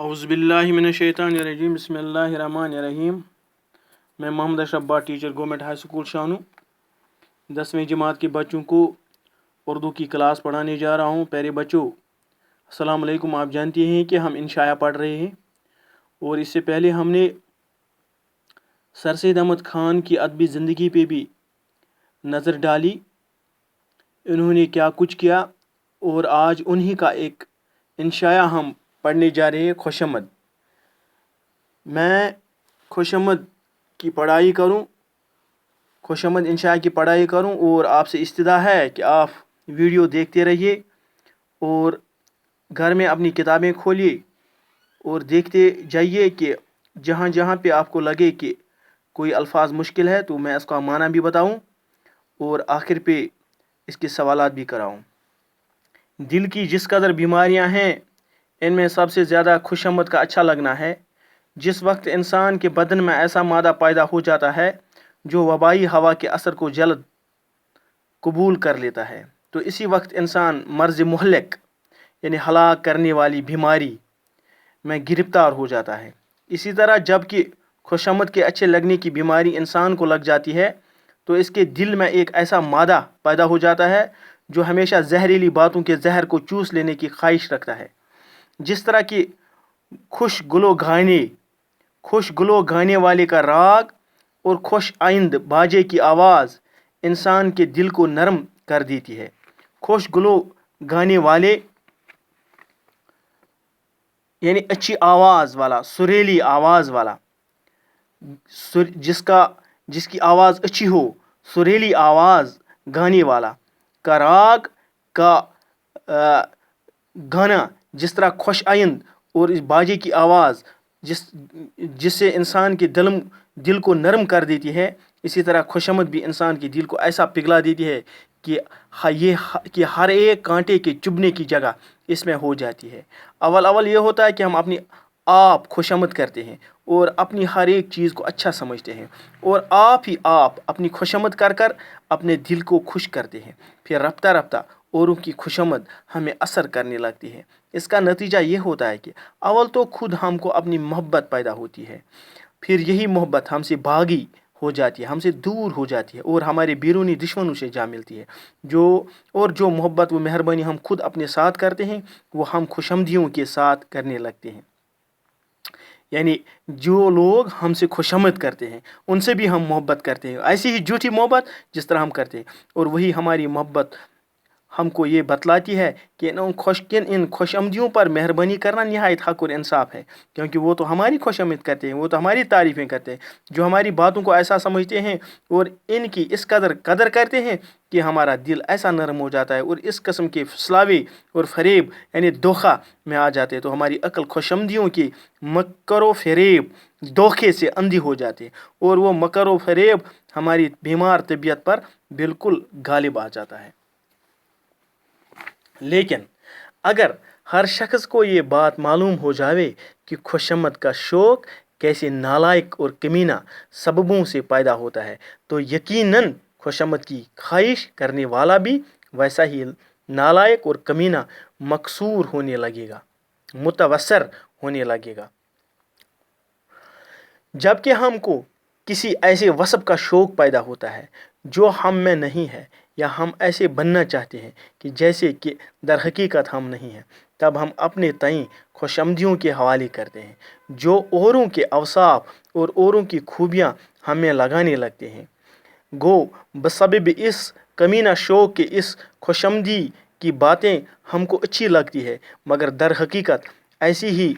اعوذ باللہ من الشیطان الرجیم بسم اللہ الرحمن الرحیم. میں Muhammad Ashraf Butt teacher government high school Shano 10ویں جماعت کے بچوں کو اردو کی کلاس پڑھانے جا رہا ہوں. پیارے بچوں، السلام علیکم. آپ جانتے ہیں کہ ہم انشاء پڑھ رہے ہیں، اور اس سے پہلے ہم نے سر سید احمد خان کی ادبی زندگی پہ بھی نظر ڈالی، انہوں نے کیا کچھ کیا، اور آج انہی کا ایک انشاء ہم پڑھنے جا رہے ہیں. خوشامد. میں خوشامد کی پڑھائی کروں، خوشامد انشاء کی پڑھائی کروں، اور آپ سے استدعا ہے کہ آپ ویڈیو دیکھتے رہیے اور گھر میں اپنی کتابیں کھولیے اور دیکھتے جائیے کہ جہاں جہاں پہ آپ کو لگے کہ کوئی الفاظ مشکل ہے تو میں اس کا معنی بھی بتاؤں، اور آخر پہ اس کے سوالات بھی کراؤں. دل کی جس قدر بیماریاں ہیں، ان میں سب سے زیادہ خوشامد کا اچھا لگنا ہے. جس وقت انسان کے بدن میں ایسا مادہ پیدا ہو جاتا ہے جو وبائی ہوا کے اثر کو جلد قبول کر لیتا ہے، تو اسی وقت انسان مرض مہلک یعنی ہلاک کرنے والی بیماری میں گرفتار ہو جاتا ہے. اسی طرح جب کہ خوشامد کے اچھے لگنے کی بیماری انسان کو لگ جاتی ہے تو اس کے دل میں ایک ایسا مادہ پیدا ہو جاتا ہے جو ہمیشہ زہریلی باتوں کے زہر کو چوس لینے کی خواہش رکھتا ہے. جس طرح کہ خوش گلو گانے والے کا راگ اور خوش آئند باجے کی آواز انسان کے دل کو نرم کر دیتی ہے. خوش گلو گانے والے یعنی اچھی آواز والا، سریلی آواز والا، جس کی آواز اچھی ہو، سریلی آواز گانے والا کا راگ کا گانا جس طرح خوش آئند، اور اس باجے کی آواز جس سے انسان کے دل کو نرم کر دیتی ہے، اسی طرح خوشامد بھی انسان کے دل کو ایسا پگھلا دیتی ہے کہ ہر ایک کانٹے کے چبھنے کی جگہ اس میں ہو جاتی ہے. اول یہ ہوتا ہے کہ ہم اپنی آپ خوشامد کرتے ہیں اور اپنی ہر ایک چیز کو اچھا سمجھتے ہیں، اور آپ اپنی خوشامد کر اپنے دل کو خوش کرتے ہیں. پھر رفتہ رفتہ اوروں کی خوشامد ہمیں اثر کرنے لگتی ہے. اس کا نتیجہ یہ ہوتا ہے کہ اول تو خود ہم کو اپنی محبت پیدا ہوتی ہے، پھر یہی محبت ہم سے باغی ہو جاتی ہے، ہم سے دور ہو جاتی ہے اور ہمارے بیرونی دشمنوں سے جا ملتی ہے. جو محبت و مہربانی ہم خود اپنے ساتھ کرتے ہیں وہ ہم خوشامدیوں کے ساتھ کرنے لگتے ہیں. یعنی جو لوگ ہم سے خوشامد کرتے ہیں ان سے بھی ہم محبت کرتے ہیں، ایسی ہی جھوٹی محبت جس طرح ہم کرتے ہیں. اور وہی ہماری محبت ہم کو یہ بتلاتی ہے کہ ان خوش آمدیوں پر مہربانی کرنا نہایت حق اور انصاف ہے، کیونکہ وہ تو ہماری خوش آمد کرتے ہیں، وہ تو ہماری تعریفیں کرتے ہیں، جو ہماری باتوں کو ایسا سمجھتے ہیں اور ان کی اس قدر کرتے ہیں کہ ہمارا دل ایسا نرم ہو جاتا ہے اور اس قسم کے فسلاوی اور فریب یعنی دھوکہ میں آ جاتے ہیں، تو ہماری عقل خوش آمدیوں کی مکر و فریب دھوکے سے اندھی ہو جاتی ہے، اور وہ مکر و فریب ہماری بیمار طبیعت پر بالکل غالب آ جاتا ہے. لیکن اگر ہر شخص کو یہ بات معلوم ہو جاوے کہ خوشامد کا شوق کیسے نالائق اور کمینہ سببوں سے پیدا ہوتا ہے، تو یقیناً خوشامد کی خواہش کرنے والا بھی ویسا ہی نالائق اور کمینہ مکسور ہونے لگے گا، متوسر ہونے لگے گا. جبکہ ہم کو کسی ایسے وصف کا شوق پیدا ہوتا ہے جو ہم میں نہیں ہے، یا ہم ایسے بننا چاہتے ہیں کہ جیسے کہ در حقیقت ہم نہیں ہیں، تب ہم اپنے تئیں خوش آمدیوں کے حوالے کرتے ہیں جو اوروں کے اوصاف اور اوروں کی خوبیاں ہمیں لگانے لگتے ہیں. گو بسبب اس کمینہ شوق کے اس خوش آمدی کی باتیں ہم کو اچھی لگتی ہے، مگر در حقیقت ایسی ہی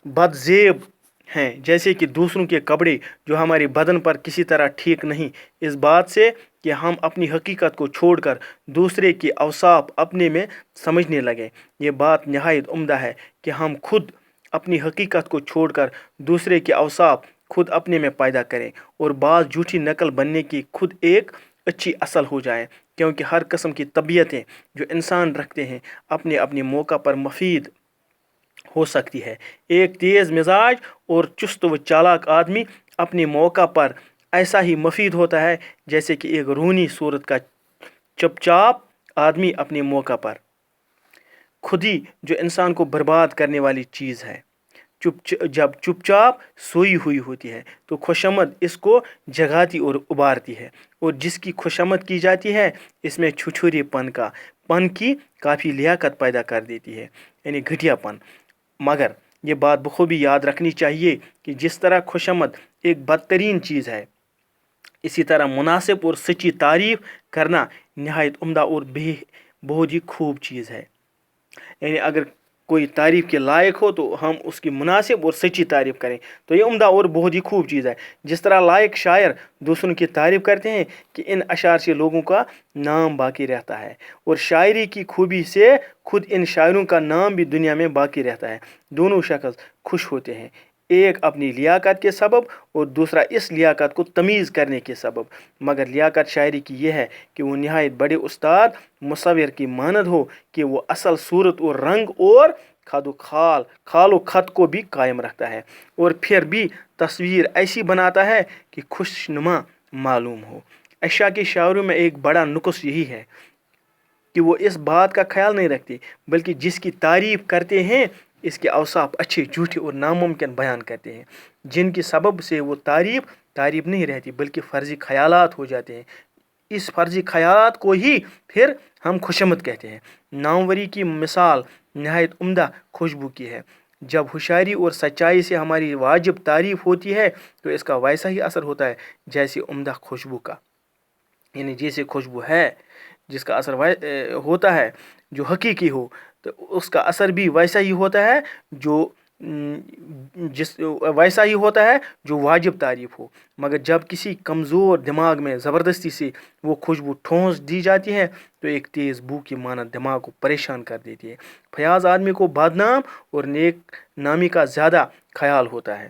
بدزیب ہیں جیسے کہ دوسروں کے کپڑے جو ہمارے بدن پر کسی طرح ٹھیک نہیں، اس بات سے کہ ہم اپنی حقیقت کو چھوڑ کر دوسرے کے اوصاف اپنے میں سمجھنے لگیں. یہ بات نہایت عمدہ ہے کہ ہم خود اپنی حقیقت کو چھوڑ کر دوسرے کے اوصاف خود اپنے میں پیدا کریں اور بعض جھوٹی نقل بننے کی خود ایک اچھی اصل ہو جائیں، کیونکہ ہر قسم کی طبیعتیں جو انسان رکھتے ہیں اپنے اپنے موقع پر مفید ہو سکتی ہے. ایک تیز مزاج اور چست و چالاک آدمی اپنے موقع پر ایسا ہی مفید ہوتا ہے جیسے کہ ایک رونی صورت کا چپ چاپ آدمی اپنے موقع پر. خودی جو انسان کو برباد کرنے والی چیز ہے. جب چپ چاپ سوئی ہوئی ہوتی ہے تو خوشامد اس کو جگاتی اور ابارتی ہے، اور جس کی خوشامد کی جاتی ہے اس میں چھچھوری پن کی کافی لیاقت پیدا کر دیتی ہے، یعنی گھٹیا پن۔ مگر یہ بات بخوبی یاد رکھنی چاہیے کہ جس طرح خوشامد ایک بدترین چیز ہے، اسی طرح مناسب اور سچی تعریف کرنا نہایت عمدہ اور بہت ہی خوب چیز ہے۔ یعنی اگر کوئی تعریف کے لائق ہو تو ہم اس کی مناسب اور سچی تعریف کریں تو یہ عمدہ اور بہت ہی خوب چیز ہے۔ جس طرح لائق شاعر دوسروں کی تعریف کرتے ہیں کہ ان اشعار سے لوگوں کا نام باقی رہتا ہے، اور شاعری کی خوبی سے خود ان شاعروں کا نام بھی دنیا میں باقی رہتا ہے۔ دونوں شخص خوش ہوتے ہیں، ایک اپنی لیاقت کے سبب اور دوسرا اس لیاقت کو تمیز کرنے کے سبب۔ مگر لیاقت شاعری کی یہ ہے کہ وہ نہایت بڑے استاد مصور کی مانند ہو کہ وہ اصل صورت اور رنگ اور کھال و خط کو بھی قائم رکھتا ہے، اور پھر بھی تصویر ایسی بناتا ہے کہ خوشنما معلوم ہو۔ اشعار کے شاعروں میں ایک بڑا نقص یہی ہے کہ وہ اس بات کا خیال نہیں رکھتے، بلکہ جس کی تعریف کرتے ہیں اس کے اوصاف اچھے، جھوٹے اور ناممکن بیان کرتے ہیں، جن کے سبب سے وہ تعریف نہیں رہتی بلکہ فرضی خیالات ہو جاتے ہیں۔ اس فرضی خیالات کو ہی پھر ہم خوشامد کہتے ہیں۔ ناموری کی مثال نہایت عمدہ خوشبو کی ہے۔ جب ہوشیاری اور سچائی سے ہماری واجب تعریف ہوتی ہے تو اس کا ویسا ہی اثر ہوتا ہے جیسے عمدہ خوشبو کا، یعنی جیسے خوشبو ہے جس کا اثر ہوتا ہے جو حقیقی ہو، تو اس کا اثر بھی ویسا ہی ہوتا ہے جو واجب تعریف ہو۔ مگر جب کسی کمزور دماغ میں زبردستی سے وہ خوشبو ٹھونس دی جاتی ہے تو ایک تیز بو کی مانند دماغ کو پریشان کر دیتی ہے۔ فیاض آدمی کو بدنام اور نیک نامی کا زیادہ خیال ہوتا ہے،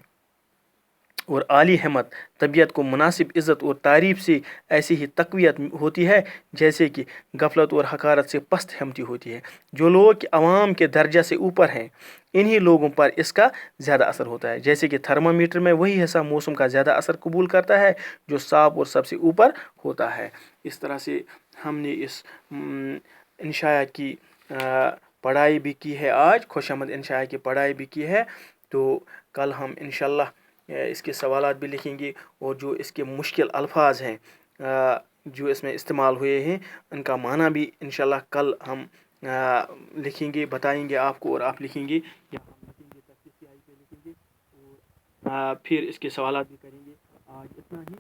اور عالی ہمت طبیعت کو مناسب عزت اور تعریف سے ایسی ہی تقویت ہوتی ہے جیسے کہ غفلت اور حقارت سے پست ہمتی ہوتی ہے۔ جو لوگ عوام کے درجہ سے اوپر ہیں انہی لوگوں پر اس کا زیادہ اثر ہوتا ہے، جیسے کہ تھرمامیٹر میں وہی حصہ موسم کا زیادہ اثر قبول کرتا ہے جو صاف اور سب سے اوپر ہوتا ہے۔ اس طرح سے ہم نے اس انشاء کی پڑھائی بھی کی ہے، آج خوشامد انشاء کی پڑھائی بھی کی ہے، تو کل ہم انشاءاللہ اس کے سوالات بھی لکھیں گے، اور جو اس کے مشکل الفاظ ہیں جو اس میں استعمال ہوئے ہیں ان کا معنی بھی انشاءاللہ کل ہم لکھیں گے، بتائیں گے آپ کو، اور آپ لکھیں گے یا ہم لکھیں گے، تفصیل سیاہی پہ لکھیں گے، اور پھر اس کے سوالات بھی کریں گے۔ آج اتنا ہی۔